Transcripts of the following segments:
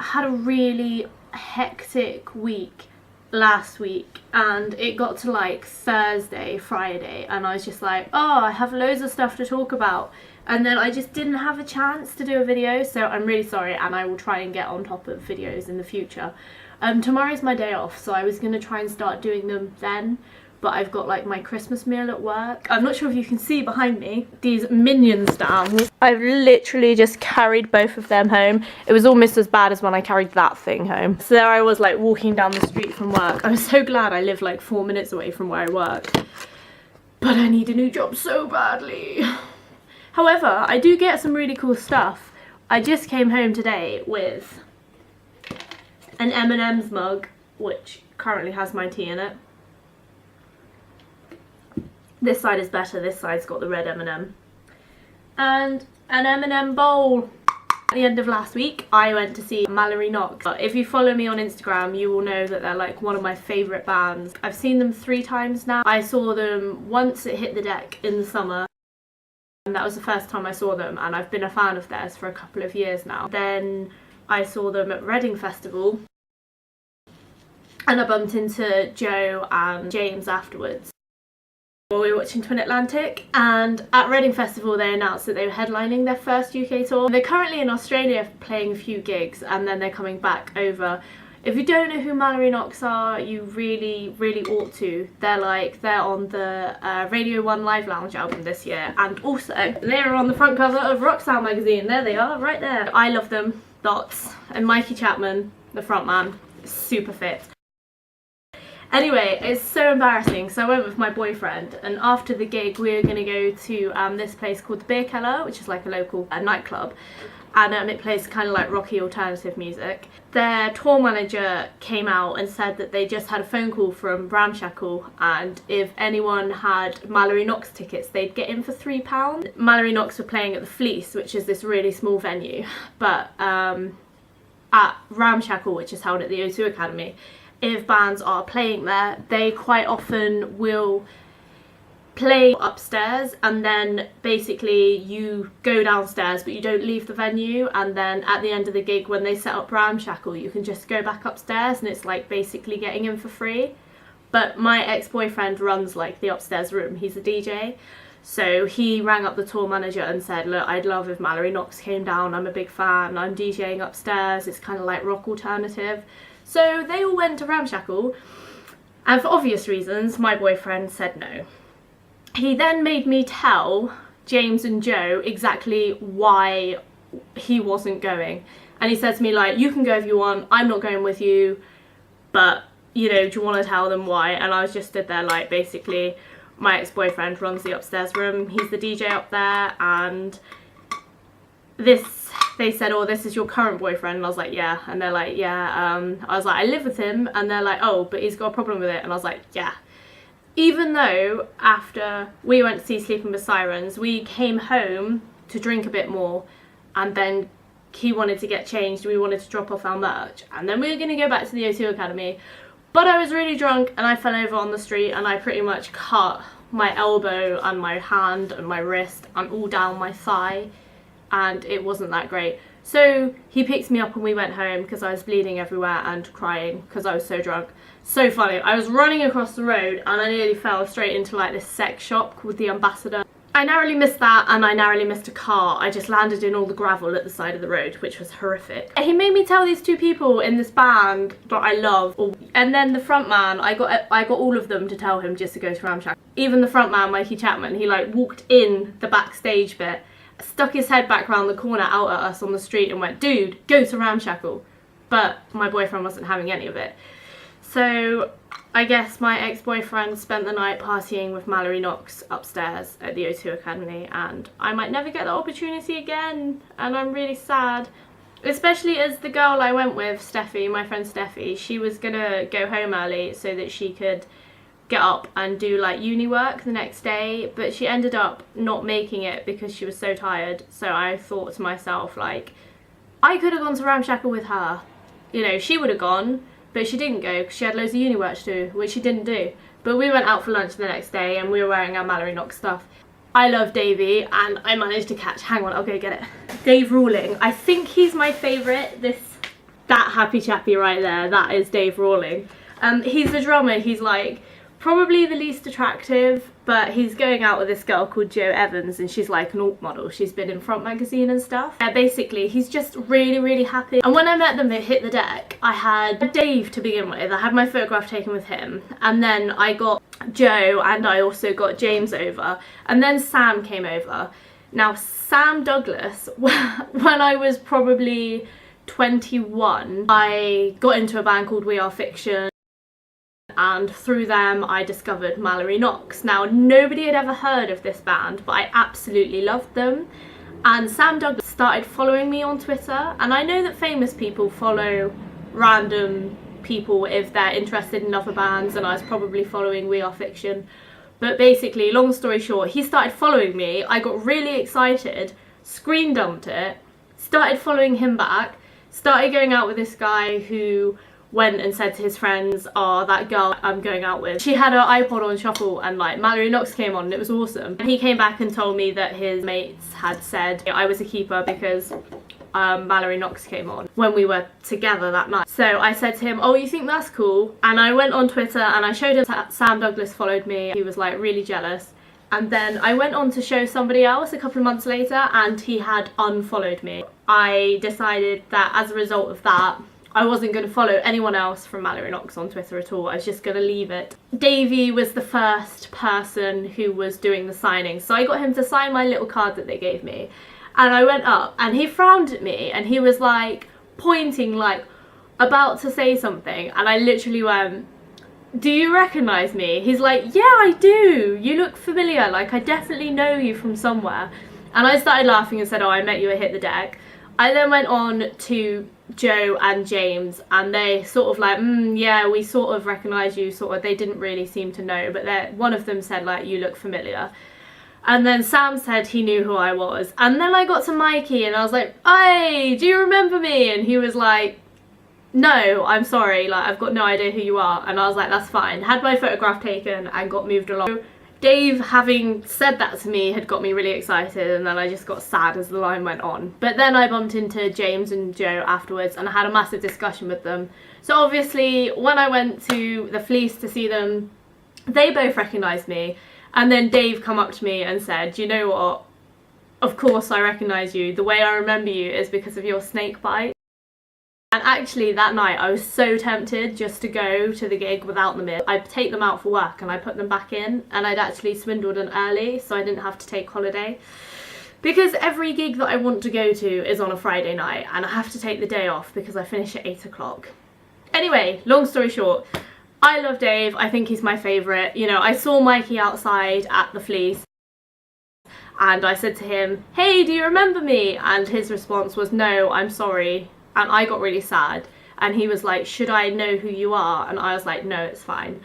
had a really hectic week last week, and it got to like Thursday, Friday, and I was just like, oh, I have loads of stuff to talk about, and then I just didn't have a chance to do a video, so I'm really sorry, and I will try and get on top of videos in the future. Tomorrow's my day off, so I was going to try and start doing them then, but I've got like my Christmas meal at work. I'm not sure if you can see behind me these Minion stands. I've literally just carried both of them home. It was almost as bad as when I carried that thing home. So there I was, like walking down the street from work. I'm so glad I live like 4 minutes away from where I work, but I need a new job so badly. However, I do get some really cool stuff. I just came home today with an M&M's mug, which currently has my tea in it. This side is better, this side's got the red M&M. And an M&M bowl. At the end of last week, I went to see Mallory Knox. If you follow me on Instagram, you will know that they're like one of my favourite bands. I've seen them 3 times now. I saw them once at Hit the Deck in the summer, and that was the first time I saw them, and I've been a fan of theirs for a couple of years now. Then I saw them at Reading Festival, and I bumped into Joe and James afterwards. We were watching Twin Atlantic, and at Reading Festival they announced that they were headlining their first UK tour. They're currently in Australia playing a few gigs, and then they're coming back over. If you don't know who Mallory Knox are, you really ought to. They're on the Radio 1 Live Lounge album this year, and also they're on the front cover of Rockstar magazine. There they are, right there. I love them lots. And Mikey Chapman, the frontman, is super fit. Anyway, it's so embarrassing. So I went with my boyfriend, and after the gig we were going to go to this place called the Beer Keller, which is like a local nightclub, and it plays kind of like rocky alternative music. Their tour manager came out and said that they just had a phone call from Ramshackle, and if anyone had Mallory Knox tickets they'd get in for £3. Mallory Knox were playing at the Fleece, which is this really small venue, but at Ramshackle, which is held at the O2 Academy, if bands are playing there, they quite often will play upstairs, and then basically you go downstairs but you don't leave the venue, and then at the end of the gig when they set up Ramshackle you can just go back upstairs, and it's like basically getting in for free. But my ex-boyfriend runs like the upstairs room, he's a DJ, so he rang up the tour manager and said, look, I'd love if Mallory Knox came down, I'm a big fan, I'm DJing upstairs, it's kind of like rock alternative. So they all went to Ramshackle, and for obvious reasons my boyfriend said no. He then made me tell James and Joe exactly why he wasn't going, and he said to me like, you can go if you want, I'm not going with you, but you know, do you want to tell them why? And I was just stood there like, basically my ex-boyfriend runs the upstairs room, he's the DJ up there, and they said, oh, this is your current boyfriend, and I was like, yeah, and they're like, yeah, I was like, I live with him, and they're like, oh, but he's got a problem with it, and I was like, yeah. Even though after we went to see Sleeping with Sirens, we came home to drink a bit more, and then he wanted to get changed, we wanted to drop off our merch, and then we were going to go back to the O2 Academy, but I was really drunk and I fell over on the street and I pretty much cut my elbow and my hand and my wrist and all down my thigh, and it wasn't that great. So he picked me up and we went home because I was bleeding everywhere and crying because I was so drunk. So funny, I was running across the road and I nearly fell straight into like this sex shop called the Ambassador. I narrowly missed that, and I narrowly missed a car. I just landed in all the gravel at the side of the road, which was horrific. He made me tell these 2 people in this band that I love, and then the front man, I got all of them to tell him just to go to Ramshackle. Even the front man, Mikey Chapman, he like walked in the backstage bit, stuck his head back round the corner out at us on the street and went, dude, go to Ramshackle. But my boyfriend wasn't having any of it. So I guess my ex-boyfriend spent the night partying with Mallory Knox upstairs at the O2 Academy, and I might never get the opportunity again, and I'm really sad. Especially as the girl I went with, Steffi, my friend Steffi, she was gonna go home early so that she could get up and do like uni work the next day, but she ended up not making it because she was so tired. So I thought to myself, like, I could have gone to Ramshackle with her, you know, she would have gone, but she didn't go because she had loads of uni work to do, which she didn't do. But we went out for lunch the next day and we were wearing our Mallory Knox stuff. I love Davey, and I managed to catch, hang on, I'll go get it, Dave Ruling. I think he's my favourite, this That happy chappy right there, that is Dave Rawling. He's the drummer. He's like probably the least attractive, but he's going out with this girl called Jo Evans, and she's like an alt model. She's been in Front magazine and stuff. Basically, he's just really happy. And when I met them, they hit the deck. I had Dave to begin with. I had my photograph taken with him, and then I got Jo, and I also got James over, and then Sam came over. Now, Sam Douglas, when I was probably 21, I got into a band called We Are Fiction, and through them I discovered Mallory Knox. Now, nobody had ever heard of this band, but I absolutely loved them. And Sam Douglas started following me on Twitter, and I know that famous people follow random people if they're interested in other bands, and I was probably following We Are Fiction. But basically, long story short, he started following me. I got really excited, screen dumped it, started following him back, started going out with this guy who went and said to his friends, oh, that girl I'm going out with, she had her iPod on shuffle, and like Mallory Knox came on and it was awesome. And he came back and told me that his mates had said I was a keeper because Mallory Knox came on when we were together that night. So I said to him, oh, you think that's cool? And I went on Twitter and I showed him that Sam Douglas followed me. He was like really jealous. And then I went on to show somebody else a couple of months later, and he had unfollowed me. I decided that as a result of that, I wasn't going to follow anyone else from Mallory Knox on Twitter at all. I was just going to leave it. Davey was the first person who was doing the signing, so I got him to sign my little card that they gave me. And I went up and he frowned at me and he was like pointing, like about to say something, and I literally went, do you recognise me? He's like, yeah, I do. You look familiar. Like, I definitely know you from somewhere. And I started laughing and said, oh, I met you at Hit the Deck. I then went on to Jo and James, and they sort of like, yeah, we sort of recognise you, sort of. They didn't really seem to know, but one of them said, like, you look familiar. And then Sam said he knew who I was. And then I got to Mikey and I was like, hey, do you remember me? And he was like, no, I'm sorry, like, I've got no idea who you are. And I was like, that's fine. Had my photograph taken and got moved along. Dave, having said that to me, had got me really excited, and then I just got sad as the line went on. But then I bumped into James and Jo afterwards, and I had a massive discussion with them. So obviously, when I went to the Fleece to see them, they both recognised me. And then Dave come up to me and said, you know what, of course I recognise you. The way I remember you is because of your snake bite. And actually that night I was so tempted just to go to the gig without them in. I'd take them out for work and I put them back in, and I'd actually swindled an early so I didn't have to take holiday. Because every gig that I want to go to is on a Friday night, and I have to take the day off because I finish at 8 o'clock. Anyway, long story short, I love Dave. I think he's my favourite. You know, I saw Mikey outside at the Fleece and I said to him, hey, do you remember me? And his response was, no, I'm sorry. And I got really sad, and he was like, should I know who you are? And I was like, no, it's fine.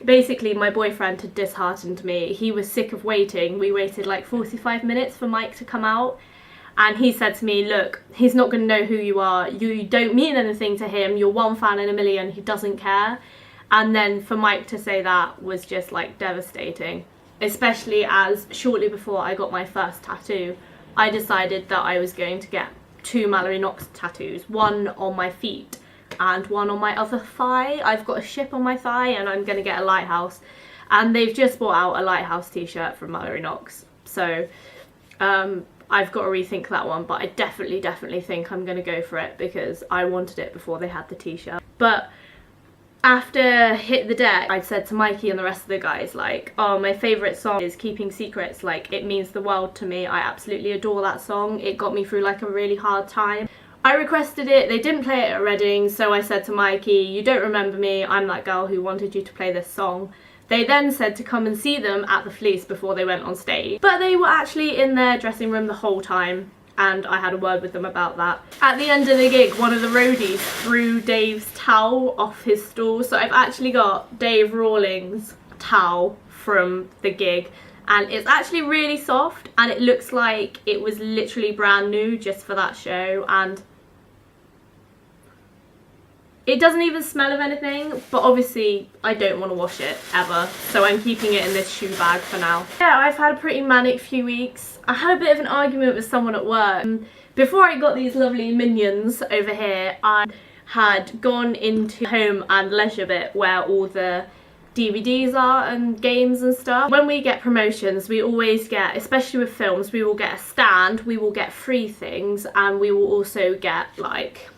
Basically, my boyfriend had disheartened me. He was sick of waiting. We waited like 45 minutes for Mike to come out, and he said to me, look, he's not going to know who you are. You don't mean anything to him. You're one fan in a million. He doesn't care. And then for Mike to say that was just like devastating, especially as shortly before I got my first tattoo, I decided that I was going to get 2 Mallory Knox tattoos, one on my feet and one on my other thigh. I've got a ship on my thigh, and I'm going to get a lighthouse, and they've just brought out a lighthouse t-shirt from Mallory Knox, so I've got to rethink that one, but I definitely think I'm going to go for it because I wanted it before they had the t-shirt. But after Hit the Deck, I said to Mikey and the rest of the guys, like, oh, my favourite song is Keeping Secrets. Like, it means the world to me. I absolutely adore that song. It got me through like a really hard time. I requested it. They didn't play it at Reading, so I said to Mikey, you don't remember me. I'm that girl who wanted you to play this song. They then said to come and see them at the Fleece before they went on stage. But they were actually in their dressing room the whole time, and I had a word with them about that. At the end of the gig, one of the roadies threw Dave's towel off his stool, so I've actually got Dave Rawling's towel from the gig, and it's actually really soft, and it looks like it was literally brand new just for that show, and it doesn't even smell of anything, but obviously I don't want to wash it ever, so I'm keeping it in this shoe bag for now. Yeah, I've had a pretty manic few weeks. I had a bit of an argument with someone at work. Before I got these lovely Minions over here, I had gone into home and leisure bit where all the DVDs are and games and stuff. When we get promotions, we always get, especially with films, we will get a stand, we will get free things, and we will also get like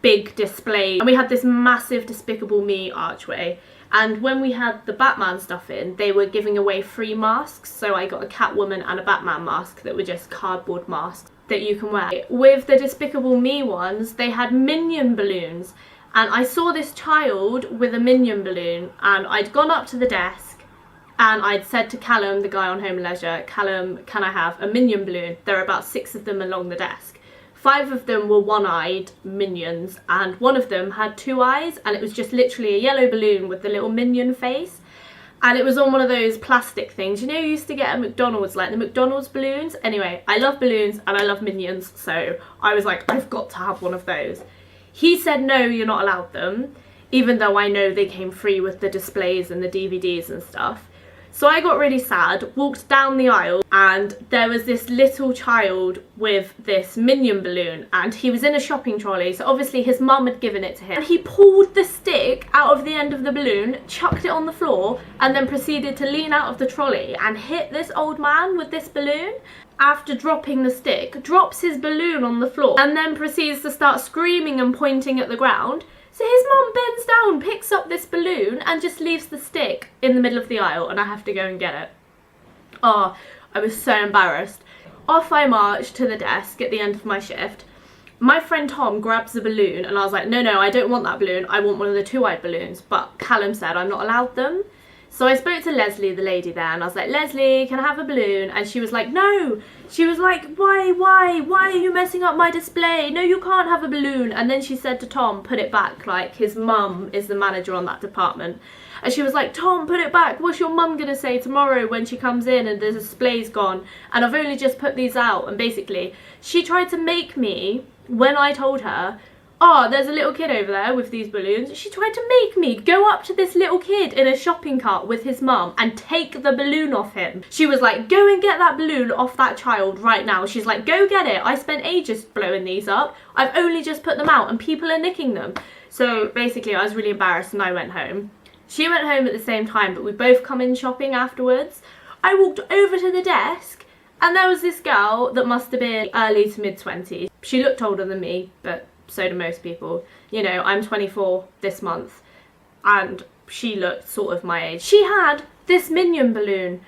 big display. And we had this massive Despicable Me archway, and when we had the Batman stuff in, they were giving away free masks. So I got a Catwoman and a Batman mask that were just cardboard masks that you can wear. With the Despicable Me ones, they had Minion balloons. And I saw this child with a Minion balloon, and I'd gone up to the desk and I'd said to Callum, the guy on Home and Leisure, Callum, can I have a Minion balloon? There are about 6 of them along the desk. 5 of them were one-eyed Minions, and one of them had 2 eyes, and it was just literally a yellow balloon with the little Minion face. And it was on one of those plastic things, you know, you used to get at McDonald's, like the McDonald's balloons. Anyway, I love balloons and I love Minions, so I was like, I've got to have one of those. He said, no, you're not allowed them, even though I know they came free with the displays and the DVDs and stuff. So I got really sad, walked down the aisle, and there was this little child with this Minion balloon, and he was in a shopping trolley, so obviously his mum had given it to him. And he pulled the stick out of the end of the balloon, chucked it on the floor, and then proceeded to lean out of the trolley and hit this old man with this balloon. After dropping the stick, drops his balloon on the floor, and then proceeds to start screaming and pointing at the ground. So his mum bends down, picks up this balloon, and just leaves the stick in the middle of the aisle, and I have to go and get it. Oh, I was so embarrassed. Off I marched to the desk at the end of my shift. My friend Tom grabs the balloon, and I was like, no, I don't want that balloon. I want one of the 2-eyed balloons. But Callum said I'm not allowed them. So I spoke to Leslie, the lady there, and I was like, Leslie, can I have a balloon? And she was like, no. She was like, why are you messing up my display? No, you can't have a balloon. And then she said to Tom, put it back, like his mum is the manager on that department. And she was like, Tom, put it back. What's your mum gonna say tomorrow when she comes in and the display's gone? And I've only just put these out. And basically, she tried to make me, when I told her, oh, there's a little kid over there with these balloons. She tried to make me go up to this little kid in a shopping cart with his mum and take the balloon off him. She was like, go and get that balloon off that child right now. She's like, go get it. I spent ages blowing these up. I've only just put them out and people are nicking them. So basically I was really embarrassed and I went home. She went home at the same time, but we both come in shopping afterwards. I walked over to the desk and there was this girl that must have been early to mid-20s. She looked older than me, but so do most people. You know, I'm 24 this month and she looked sort of my age. She had this Minion balloon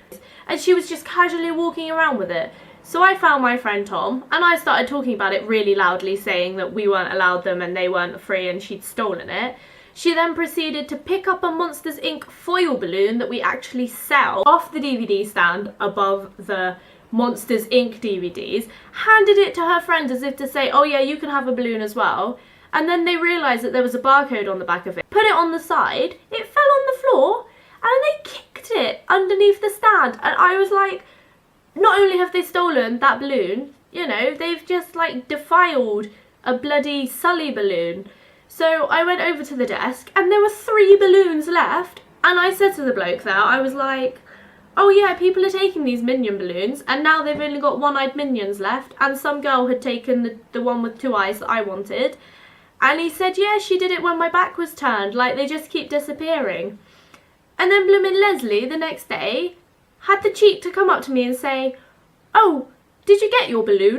and she was just casually walking around with it. So I found my friend Tom and I started talking about it really loudly, saying that we weren't allowed them and they weren't free and she'd stolen it. She then proceeded to pick up a Monsters Inc. foil balloon that we actually sell off the DVD stand above the Monsters Inc. DVDs, handed it to her friend as if to say, oh yeah, you can have a balloon as well. And then they realised that there was a barcode on the back of it. Put it on the side, it fell on the floor, and they kicked it underneath the stand. And I was like, not only have they stolen that balloon, you know, they've just like defiled a bloody Sully balloon. So I went over to the desk and there were 3 balloons left. And I said to the bloke there, I was like, oh yeah, people are taking these Minion balloons and now they've only got 1-eyed Minions left, and some girl had taken the one with 2 eyes that I wanted. And he said, yeah, she did it when my back was turned, like they just keep disappearing. And then bloomin' Leslie the next day had the cheek to come up to me and say, oh, did you get your balloon?